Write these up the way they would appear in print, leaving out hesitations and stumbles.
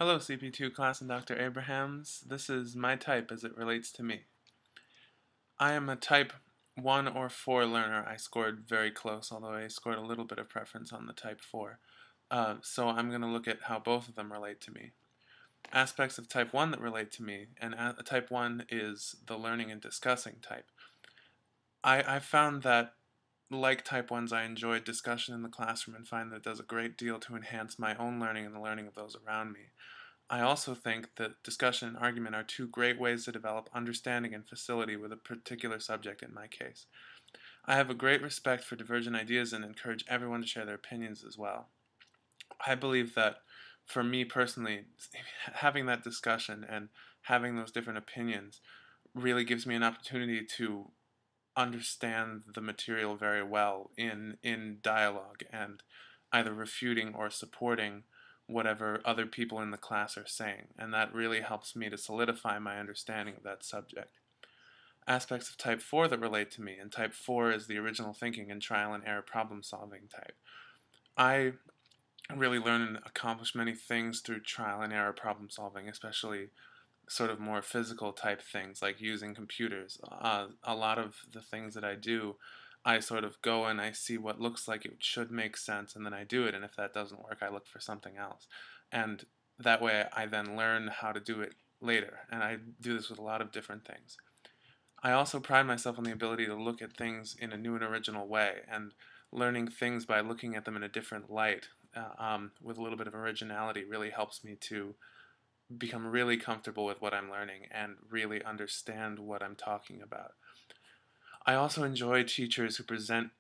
Hello CP2 class and Dr. Abrahams. This is my type as it relates to me. I am a type 1 or 4 learner. I scored very close, although I scored a little bit of preference on the type 4. So I'm going to look at how both of them relate to me. Aspects of type 1 that relate to me, and type 1 is the learning and discussing type. I found that, like type 1s, I enjoyed discussion in the classroom and find that it does a great deal to enhance my own learning and the learning of those around me. I also think that discussion and argument are two great ways to develop understanding and facility with a particular subject in my case. I have a great respect for divergent ideas and encourage everyone to share their opinions as well. I believe that for me personally, having that discussion and having those different opinions really gives me an opportunity to understand the material very well in dialogue and either refuting or supporting whatever other people in the class are saying, and that really helps me to solidify my understanding of that subject. Aspects of type 4 that relate to me, and type 4 is the original thinking and trial and error problem solving type. I really learn and accomplish many things through trial and error problem solving, especially sort of more physical type things like using computers. A lot of the things that I do, I sort of go and I see what looks like it should make sense, and then I do it, and if that doesn't work, I look for something else. And that way I then learn how to do it later, and I do this with a lot of different things. I also pride myself on the ability to look at things in a new and original way, and learning things by looking at them in a different light with a little bit of originality really helps me to become really comfortable with what I'm learning and really understand what I'm talking about. I also enjoy teachers who present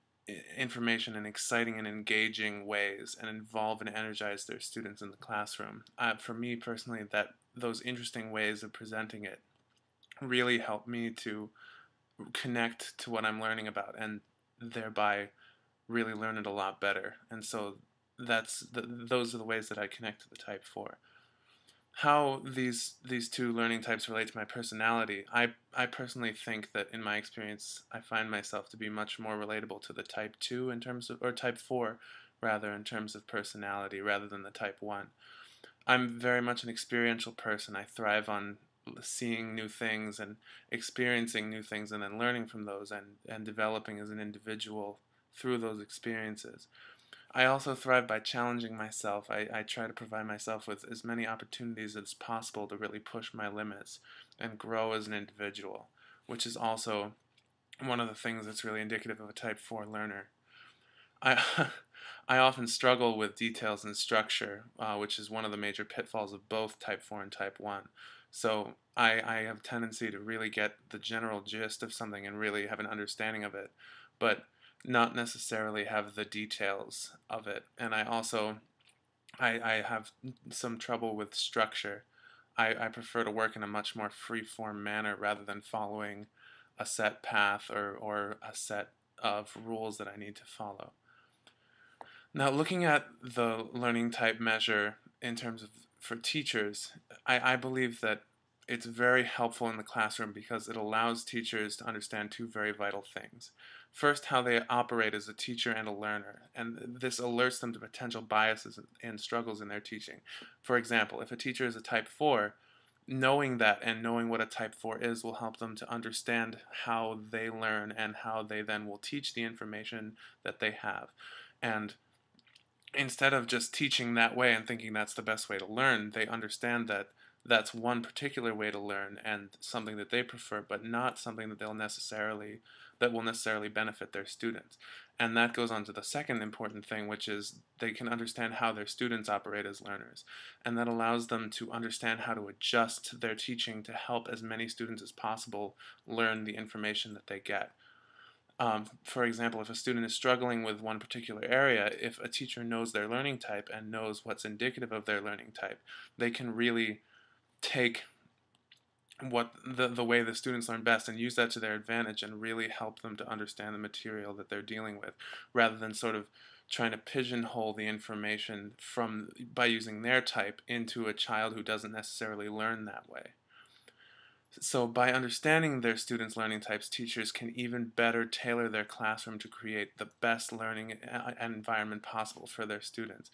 information in exciting and engaging ways and involve and energize their students in the classroom. For me personally, that those interesting ways of presenting it really help me to connect to what I'm learning about and thereby really learn it a lot better. And so those are the ways that I connect to the type 4. How these two learning types relate to my personality, I personally think that in my experience I find myself to be much more relatable to the type 2 in terms of, or type 4 rather, in terms of personality rather than the type 1. I'm very much an experiential person. I thrive on seeing new things and experiencing new things and then learning from those and developing as an individual through those experiences. I also thrive by challenging myself. I try to provide myself with as many opportunities as possible to really push my limits and grow as an individual, which is also one of the things that's really indicative of a type 4 learner. I, I often struggle with details and structure, which is one of the major pitfalls of both type 4 and type 1. So I have a tendency to really get the general gist of something and really have an understanding of it, but not necessarily have the details of it. And I also I have some trouble with structure. I prefer to work in a much more free-form manner rather than following a set path or a set of rules that I need to follow. Now, looking at the learning type measure in terms of for teachers, I believe that it's very helpful in the classroom because it allows teachers to understand two very vital things. First, how they operate as a teacher and a learner, and this alerts them to potential biases and struggles in their teaching. For example, if a teacher is a type 4, knowing that and knowing what a type 4 is will help them to understand how they learn and how they then will teach the information that they have. And instead of just teaching that way and thinking that's the best way to learn, they understand that that's one particular way to learn and something that they prefer, but not something that will necessarily benefit their students. And that goes on to the second important thing, which is they can understand how their students operate as learners. And that allows them to understand how to adjust their teaching to help as many students as possible learn the information that they get. For example, if a student is struggling with one particular area, if a teacher knows their learning type and knows what's indicative of their learning type, they can really take what the way the students learn best and use that to their advantage and really help them to understand the material that they're dealing with, rather than sort of trying to pigeonhole the information by using their type into a child who doesn't necessarily learn that way. So by understanding their students' learning types, teachers can even better tailor their classroom to create the best learning environment possible for their students.